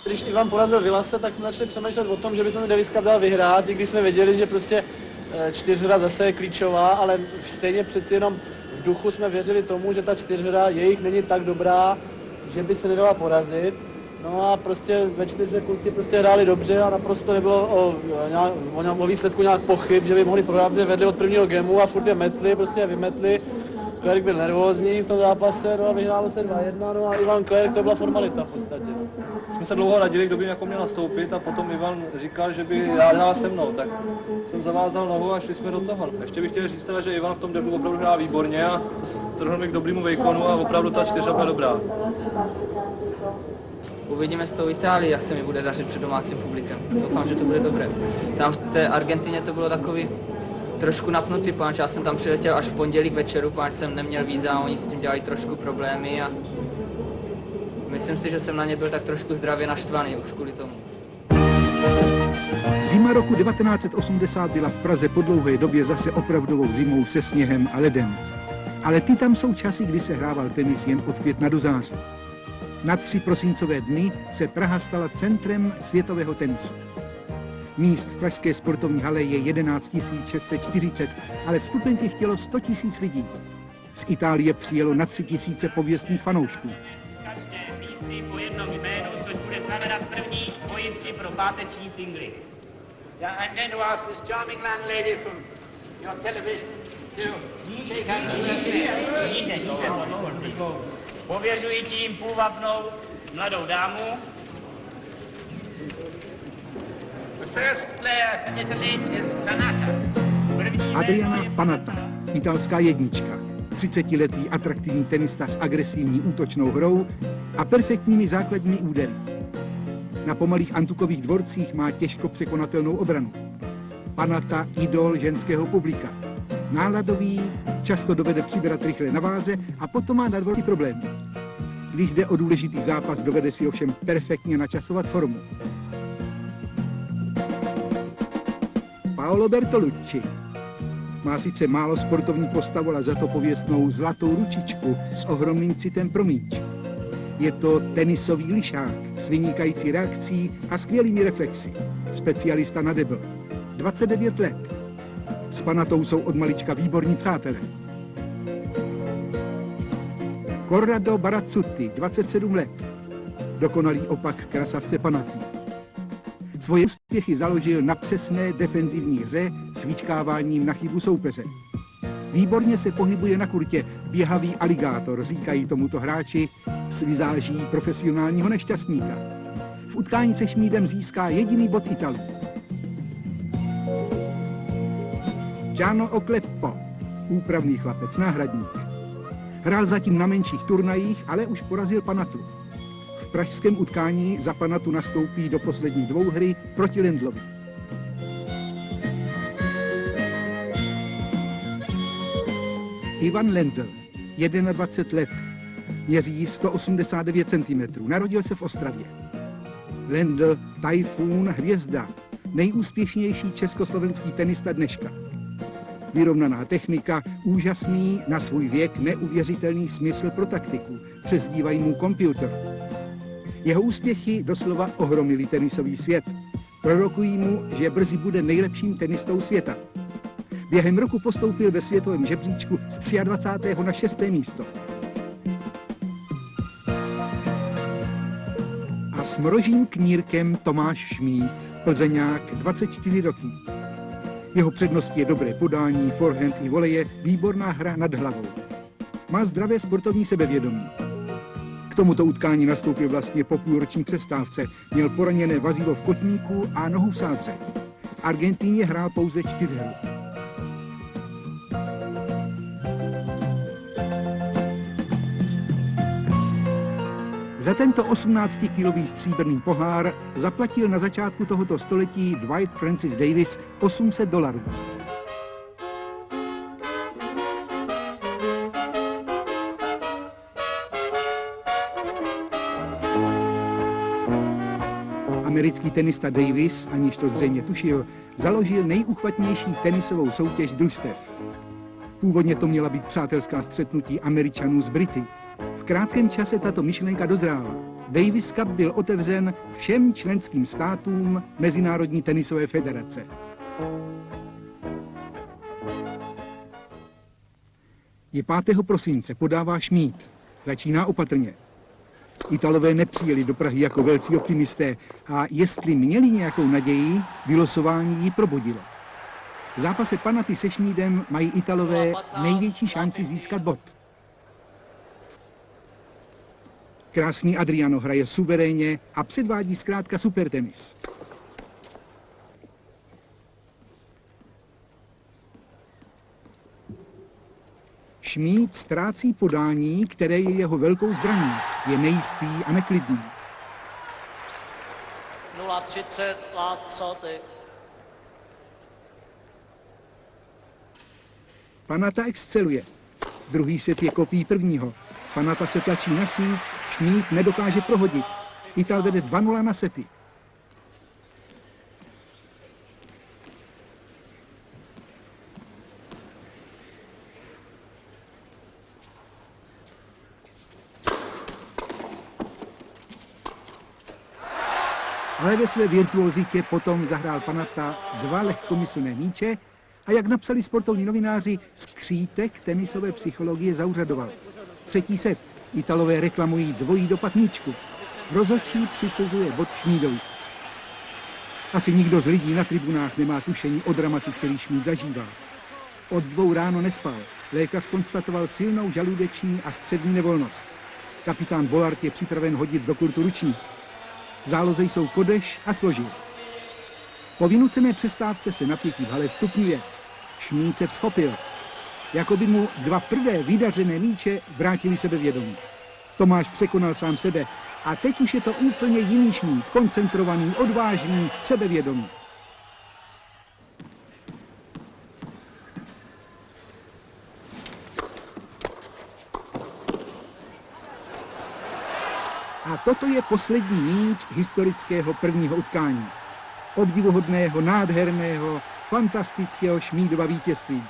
Když Ivan porazil Villase, tak jsme začali přemýšlet o tom, že bychom Davis Cup dal vyhrát, i když jsme věděli, že prostě čtyřhra zase je klíčová, ale stejně přeci jenom v duchu jsme věřili tomu, že ta čtyřhra jejich není tak dobrá, že by se nedala porazit. No a prostě ve čtyřhře kluci prostě hráli dobře a naprosto nebylo o výsledku nějak pochyb, že by mohli prohrát, že vedli od prvního gamu a furt je metli, prostě je vymetli. Clerc byl nervózní v tom zápase, no a vyhrálo se 2-1, no a Ivan Clerc, to byla formalita v podstatě. Jsme se dlouho radili, kdo by jako měl nastoupit a potom Ivan říkal, že by rád hrál se mnou, tak jsem zavázal nohu a šli jsme do toho. Ještě bych chtěl říct teda, že Ivan v tom deblu opravdu hrál výborně a strhl mi k dobrému výkonu a opravdu ta čtyřa byla dobrá. Uvidíme s tou Itálií, jak se mi bude dařit před domácím publikem. Doufám, že to bude dobré. Tam v té Argentině to bylo takový trošku napnutý, páč. Já jsem tam přiletěl až v pondělí k večeru, páč jsem neměl víza, oni s tím dělali trošku problémy a myslím si, že jsem na ně byl tak trošku zdravě naštvaný už kvůli tomu. Zima roku 1980 byla v Praze po dlouhé době zase opravdovou zimou se sněhem a ledem. Ale ty tam jsou časy, kdy se hrával tenis jen od května do září. Na 3 prosincové dny se Praha stala centrem světového tenisu. Míst v pražské sportovní hale je 11 640, ale vstupenky chtělo 100 000 lidí. Z Itálie přijelo na 3 000 pověstných fanoušků. Každé místí po jednom jménu, což bude znamenat první dvojici pro páteční singly. Yeah, I'm going to ask this charming landlady from your television to Pověřuji tím půvabnou mladou dámu. The first player for Italy is Panatta. Adriana Panatta, italská jednička, 30letý atraktivní tenista s agresivní útočnou hrou a perfektními základními údery. Na pomalých antukových dvorcích má těžko překonatelnou obranu. Panatta idol ženského publika. Náladový, často dovede přibrat rychle na váze a potom má na dvorky problémy. Když jde o důležitý zápas, dovede si ovšem perfektně načasovat formu. Paolo Bertolucci má sice málo sportovní postavu, ale za to pověstnou zlatou ručičku s ohromným citem pro míč. Je to tenisový lišák s vynikající reakcí a skvělými reflexy. Specialista na debl. 29 let. S Panattou jsou od malička výborní přátelé. Corrado Barazzutti, 27 let. Dokonalý opak krasavce Panatty. Svoje úspěchy založil na přesné defenzivní hře s vyčkáváním na chybu soupeře. Výborně se pohybuje na kurtě, běhavý aligátor, říkají tomuto hráči s vizáží profesionálního nešťastníka. V utkání se Šmídem získá jediný bod Italii. Gianno Okleppo, úpravný chlapec, náhradník. Hrál zatím na menších turnajích, ale už porazil Panattu. V pražském utkání za Panattu nastoupí do poslední 2 hry proti Lendlovi. Ivan Lendl, 21 let, měří 189 cm, narodil se v Ostravě. Lendl, tajfún, hvězda, nejúspěšnější československý tenista dneška. Vyrovnaná technika, úžasný, na svůj věk neuvěřitelný smysl pro taktiku, přezdívají mu Computer. Jeho úspěchy doslova ohromily tenisový svět. Prorokují mu, že brzy bude nejlepším tenistou světa. Během roku postoupil ve světovém žebříčku z 23. na 6. místo. A s mrožím knírkem Tomáš Šmíd, Plzeňák, 24 roků. Jeho předností je dobré podání, forehand i voleje, výborná hra nad hlavou. Má zdravé sportovní sebevědomí. K tomuto utkání nastoupil vlastně po půlroční přestávce. Měl poraněné vazivo v kotníku a nohu v sádře. V Argentíně hrál pouze 4 hry. Za tento 18-kilový stříbrný pohár zaplatil na začátku tohoto století Dwight Francis Davis $800. Americký tenista Davis, aniž to zřejmě tušil, založil nejuchvatnější tenisovou soutěž družstev. Původně to měla být přátelská střetnutí Američanů s Brity. V krátkém čase tato myšlenka dozrála. Davis Cup byl otevřen všem členským státům Mezinárodní tenisové federace. Je 5. prosince, podává Schmid. Začíná opatrně. Italové nepřijeli do Prahy jako velcí optimisté a jestli měli nějakou naději, vylosování ji probudilo. V zápase Panaty se Schmidem mají Italové největší šanci získat bod. Krásný Adriano hraje suverénně a předvádí zkrátka super tenis. Schmid ztrácí podání, které je jeho velkou zbraní. Je nejistý a neklidný. 0:30 love salty. Panata exceluje. Druhý set je kopií prvního. Panata se tlačí na síť, Schmid nedokáže prohodit. Ital vede 2:0 na sety. Ale ve své virtuozitě potom zahrál Panata 2 lehkomyslné míče a jak napsali sportovní novináři, skřítek tenisové psychologie zauřadoval. Třetí set. Italové reklamují dvojí dopad míčku. Rozhodčí přisuzuje bod Schmidovi. Asi nikdo z lidí na tribunách nemá tušení o dramatu, který Schmid zažívá. Od 2 ráno nespal. Lékař konstatoval silnou žaludeční a střední nevolnost. Kapitán Bollard je připraven hodit do kurtu ručník. V záloze jsou Kodeš a Složil. Po vynucené přestávce se napětí v hale stupňuje. Schmid se vzchopil. Jako by mu 2 prvé vydařené míče vrátili sebevědomí. Tomáš překonal sám sebe a teď už je to úplně jiný Schmid, koncentrovaný, odvážný, sebevědomý. A toto je poslední míč historického prvního utkání. Obdivuhodného, nádherného, fantastického Schmidova vítězství.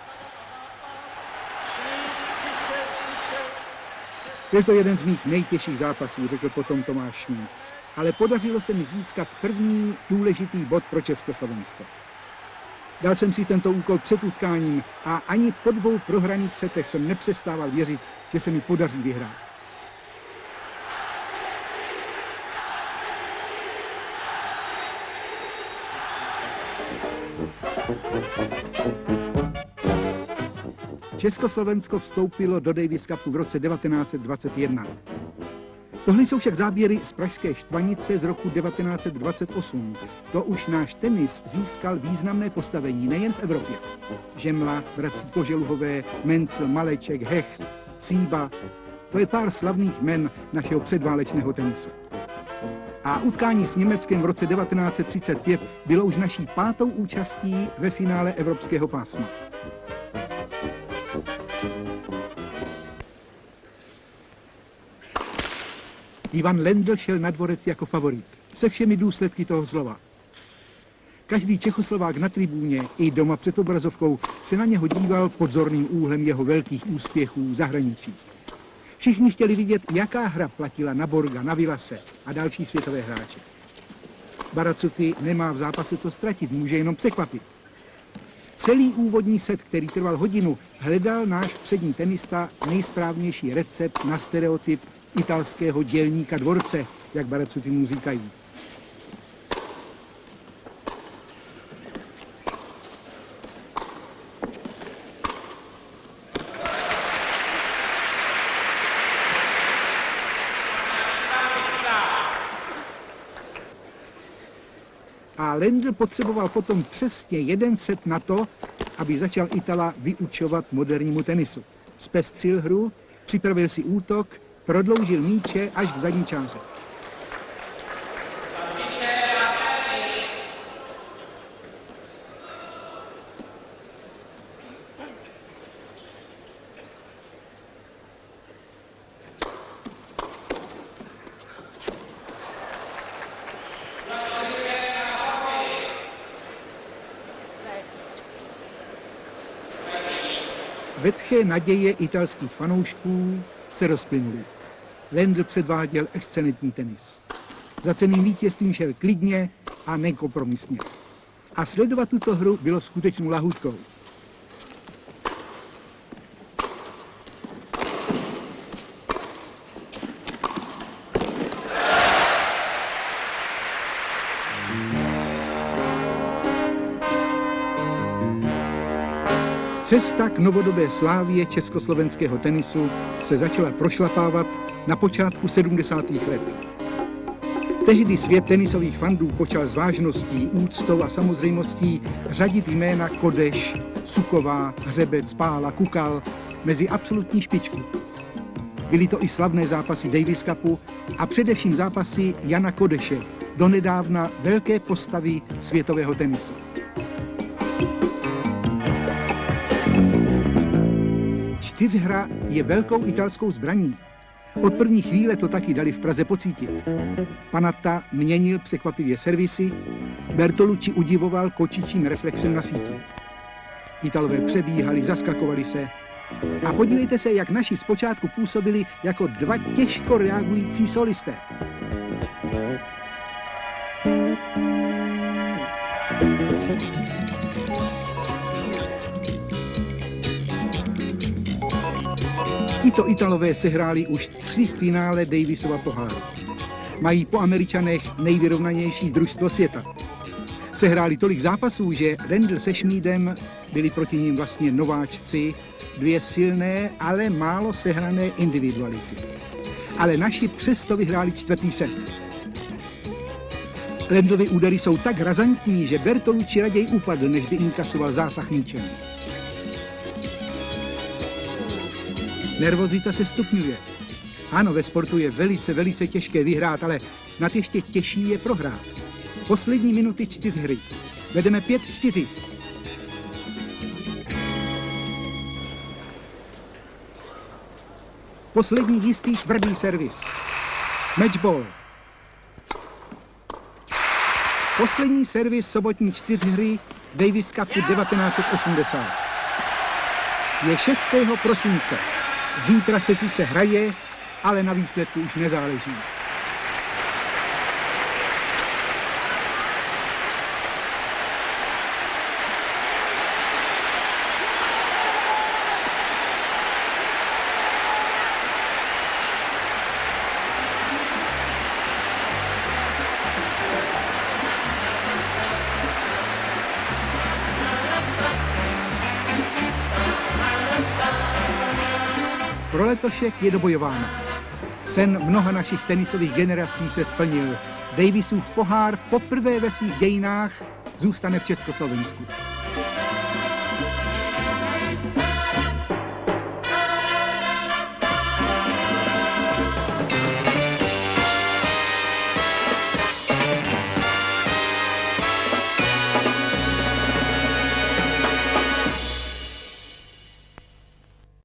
Byl to jeden z mých nejtěžších zápasů, řekl potom Tomáš Schmid. Ale podařilo se mi získat první důležitý bod pro Československo. Dal jsem si tento úkol před utkáním a ani po 2 prohraných setech jsem nepřestával věřit, že se mi podaří vyhrát. Československo vstoupilo do Davis Cupu v roce 1921. Tohle jsou však záběry z pražské Štvanice z roku 1928. To už náš tenis získal významné postavení nejen v Evropě. Žemla, bratři Koželuhové, Mencl, Maleček, Hecht, Síba. To je pár slavných jmen našeho předválečného tenisu. A utkání s Německem v roce 1935 bylo už naší 5. účastí ve finále evropského pásma. Ivan Lendl šel na dvorec jako favorit, se všemi důsledky toho slova. Každý Čechoslovák na tribúně i doma před obrazovkou se na něho díval pod zorným úhlem jeho velkých úspěchů v zahraničí. Všichni chtěli vidět, jaká hra platila na Borga, na Villase a další světové hráče. Barazzutti nemá v zápase co ztratit, může jenom překvapit. Celý úvodní set, který trval hodinu, hledal náš přední tenista nejsprávnější recept na stereotyp italského dělníka dvorce, jak Barazzutti mu říkají. A Lendl potřeboval potom přesně 1 set na to, aby začal Itala vyučovat modernímu tenisu. Zpestřil hru, připravil si útok, prodloužil míče až v zadní čáře. Vetché naděje italských fanoušků se rozplynuly. Lendl předváděl excelentní tenis. Za cenným vítězstvím šel klidně a nekompromisně. A sledovat tuto hru bylo skutečnou lahůdkou. Cesta k novodobé slávě československého tenisu se začala prošlapávat na počátku 70. let. Tehdy svět tenisových fandů počal s vážností, úctou a samozřejmostí řadit jména Kodeš, Suková, Hřebec, Pála, Kukal mezi absolutní špičku. Byly to i slavné zápasy Davis Cupu a především zápasy Jana Kodeše, donedávna velké postavy světového tenisu. Čtyřhra je velkou italskou zbraní. Od první chvíle to taky dali v Praze pocítit. Panatta měnil překvapivě servisy, Bertolucci udivoval kočičím reflexem na síti. Italové přebíhali, zaskakovali se. A podívejte se, jak naši zpočátku působili jako dva těžko reagující solisté. Tito Italové sehráli už 3 finále Davisova poháru. Mají po Američanech nejvyrovnanější družstvo světa. Sehráli tolik zápasů, že Lendl se Schmidem byli proti ním vlastně nováčci, 2 silné, ale málo sehrané individuality. Ale naši přesto vyhráli 4. set. Lendlovy údery jsou tak razantní, že Bertolucci raději upadl, než by inkasoval zásah míčem. Nervozita se stupňuje. Ano, ve sportu je velice těžké vyhrát, ale snad ještě těžší je prohrát. Poslední minuty 4 hry. Vedeme 5-4. Poslední jistý tvrdý servis. Matchball. Poslední servis sobotní 4 hry Davis Cupu 1980. Je 6. prosince. Zítra se sice hraje, ale na výsledku už nezáleží. Pro letošek je dobojováno. Sen mnoha našich tenisových generací se splnil. Davisův pohár poprvé ve svých dějinách zůstane v Československu.